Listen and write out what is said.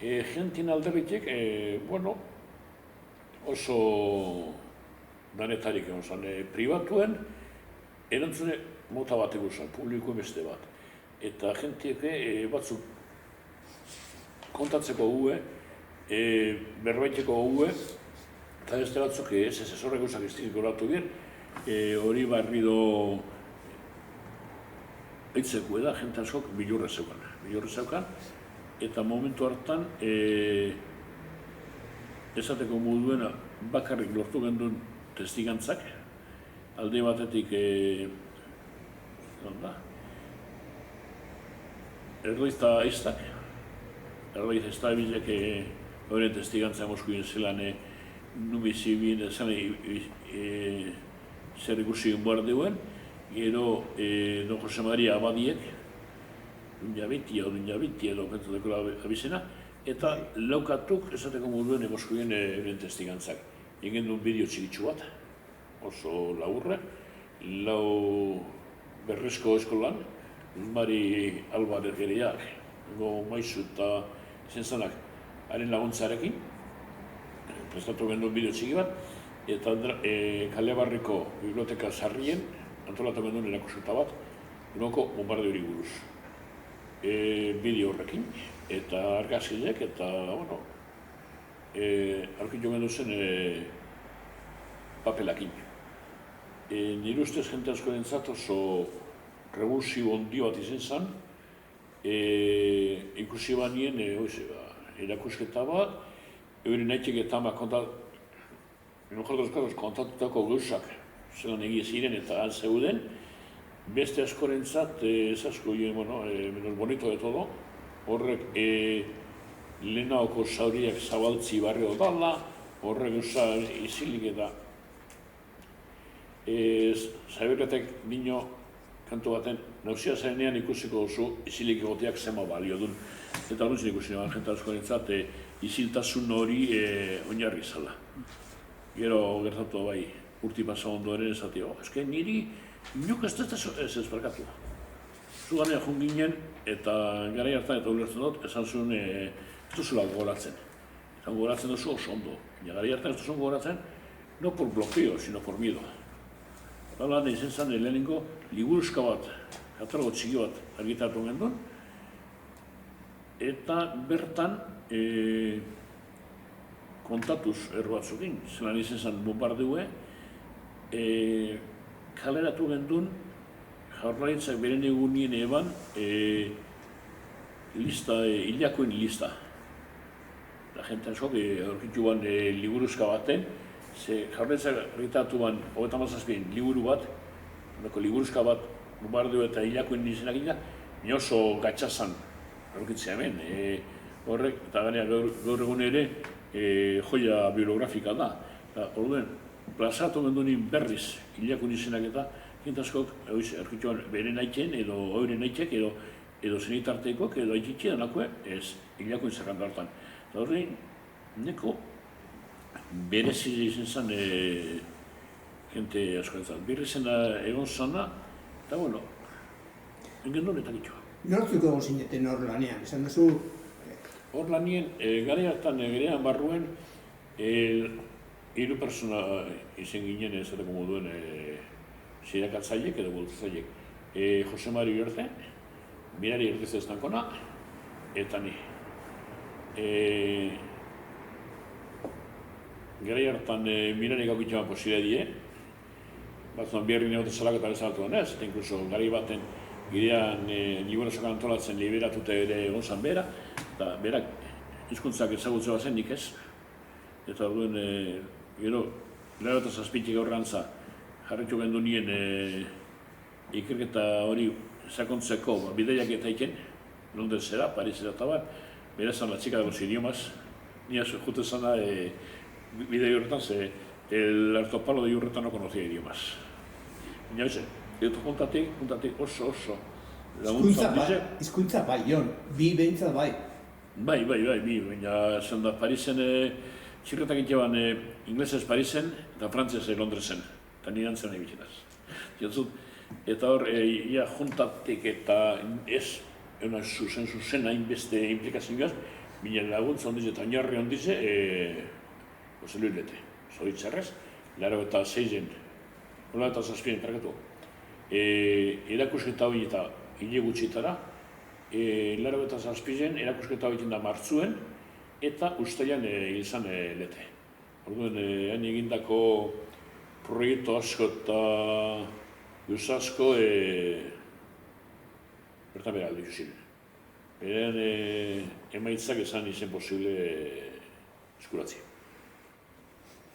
Gentin alderritek, bueno, oso danetarik egon zen, pribatuen erantzune mota bat egon zen, publiko beste bat. Eta gentiek batzuk kontatzeko gue, berbaiteko gue, eta beste batzuk ez horrek guzak iztik goratu bien, hori barri do eitzeko da, jente askok bilurre zeukan. Eta momentu hartan, esateko moduena bakarrik lortu genduen testigantzak, alde batetik, Erdoizta aiztak, Erdoiz ez da ebilek horren testigantza Moskuien zelan nubizi bien zer ikusi behar duen, gero Don Jose Maria Abadiek, Dunjabiti edo pentsateko abizena, eta laukatuk esateko moduen Moskuien horren testigantzak. Egin duen bideo txikitsu bat, oso laburra, lau berrezko eskolan, Mari Alba Ergeriak, maizu eta izen zanak haren laguntzarekin, prestatu genduen bideo txiki bat, eta Kale Barriko biblioteka sarrien antolatu genduen erakusketa bat, noko bombardeo hori buruz. Bideo horrekin, eta argazkiek, eta, bueno, aurkitu gendu zen papelakin. Nire ustez jente asko dintzat oso revoluzio ondio bat izen zen, ikusi banien erakusketa bat, euren nahitek eta kontatutako gauzak zelan egia ziren eta zeuden, beste askorentzat, ez asko, menos bonito de todo, horrek lehenaoko zauriak zabaltzi barrio dala, horrek gauza izilik eta zaberretek dino kantu baten, nauzia zarenean ikusiko oso izilik egoteak zema balio duen. Eta horretzen ikusi nagoen jente askorentzat iziltasun hori oinarri zala. Gero gertatu bai urti pasa ondoren esatea, eske niri inok ez barkatu. Zuganean joan ginen eta garai hartan eta ulertzen dut, esan zuen ez duzula gogoratzen. Eta gogoratzen duzu oso ondo. Garai hartan ez duzu gogoratzen, no por bloqueo, sino por miedo. Hala, izen zen lehenengo liburuzka bat, katalogo txiki bat argitaratu genduen, eta bertan kontatuz batzukin, zelan izen zen bombardeue, kaleratu genduen Jaurlaritzak beren egunien eban hilakoen lista. La gente askok aurkitu ban liburuzka baten, Jaurlaritzak argitaratu ban 37 liburu bat, liburuzka bat bombardeo eta hilakoen izenak ina, ni oso gatxazan aurkitzea hemen. Horrek, eta gaur egun ere, joia bibliografika da. Orduen, plazatu genduen berriz hilakoen izenak eta jintaskok aurkituan beren aitzen edo euren aitzek edo zenitartekoak edo aitzitxe danako ez hilakoen zerranda hartan. Eta horri, neko berezi izen zen jente asko entzat. Birri zena egon zana, eta bueno, engen duen eta gitxoa. Nortzuk egon zineten hor lanean, esan duzu? Hor lanien, gara hartan gerean barruen, 3 persona izen ginen ezateko moduen zirakatzaiek edo bultzaiek. Jose Mari Urde, Mirari Erdiz Estankona, eta ni. Gara hartan Mirari gaukitxean posile die, batzuan biherri neote zalak eta bezalatu denez, eta inkluso gari baten girean liburazak antolatzen liberatute ere egon zan bera, eta berak hizkuntzak ezagutzea zen nik ez. Eta orduen, gero, lehera eta zazpitik aurrantza jarritu gendu nien ikerketa hori sakontzeko bideiak eta iken, Londresera, Parisera eta bar, bera zan la chica de los idiomas, nia jute zana bidei horretan, el artopalo de horretan no conocía idiomas. Baina bize, edo kontatik oso Hizkuntza bai, Jon, bi behintzat bai. Bai, baina zen da Parisen txirretak egitean inglesez Parisen eta frantzese Londresen, eta nire antzen nahi bitxetaz. Eta hor, juntatik eta ez, zuzen hainbeste implikazioaz, Minen laguntza ondize eta oinarri ondize, ozelulete, zoritzarrez, 86-en, 87-en perkatu. Erakusketa hori eta hile gutxitara, 87-en erakusketa hori da martzuen, eta ustailan izan lete. Orduan, hain egindako proiektu asko eta duz asko bertan bera aldizu ziren. Beren emaitzak esan izen posible eskuratzea.